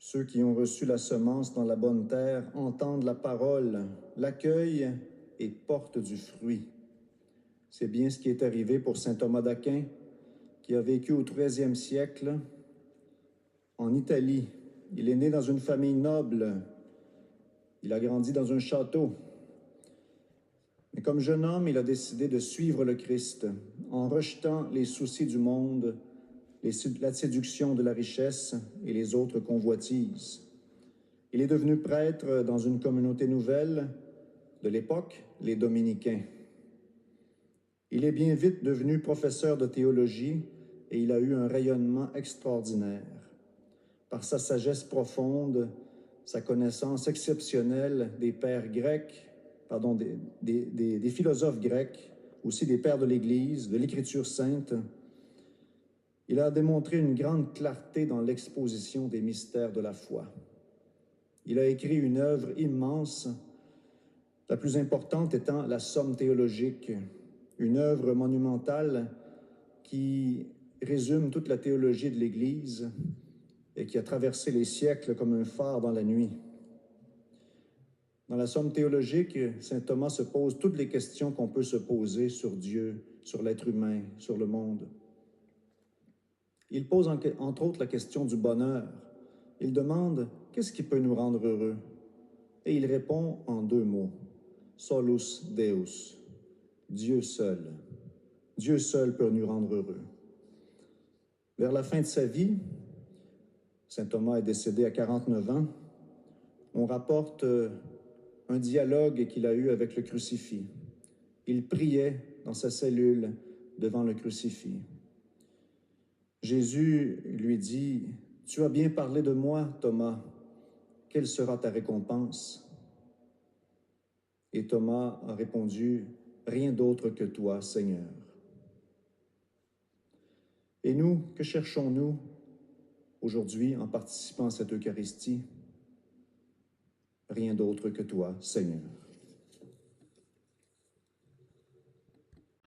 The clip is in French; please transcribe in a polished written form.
Ceux qui ont reçu la semence dans la bonne terre entendent la parole, l'accueillent et portent du fruit. C'est bien ce qui est arrivé pour saint Thomas d'Aquin, qui a vécu au XIIIe siècle en Italie. Il est né dans une famille noble. Il a grandi dans un château. Mais comme jeune homme, il a décidé de suivre le Christ en rejetant les soucis du monde, la séduction de la richesse et les autres convoitises. Il est devenu prêtre dans une communauté nouvelle de l'époque, les Dominicains. Il est bien vite devenu professeur de théologie et il a eu un rayonnement extraordinaire. Par sa sagesse profonde, sa connaissance exceptionnelle des pères grecs, des philosophes grecs, aussi des pères de l'Église, de l'Écriture sainte, il a démontré une grande clarté dans l'exposition des mystères de la foi. Il a écrit une œuvre immense, la plus importante étant la Somme théologique, une œuvre monumentale qui résume toute la théologie de l'Église et qui a traversé les siècles comme un phare dans la nuit. Dans la Somme théologique, saint Thomas se pose toutes les questions qu'on peut se poser sur Dieu, sur l'être humain, sur le monde. Il pose entre autres la question du bonheur. Il demande « Qu'est-ce qui peut nous rendre heureux ?» Et il répond en 2 mots « Solus Deus », Dieu seul. Dieu seul peut nous rendre heureux. Vers la fin de sa vie, saint Thomas est décédé à 49 ans, on rapporte un dialogue qu'il a eu avec le crucifix. Il priait dans sa cellule devant le crucifix. Jésus lui dit « Tu as bien parlé de moi, Thomas. Quelle sera ta récompense ?» Et Thomas a répondu « Rien d'autre que toi, Seigneur. » Et nous, que cherchons-nous aujourd'hui en participant à cette Eucharistie? Rien d'autre que toi, Seigneur.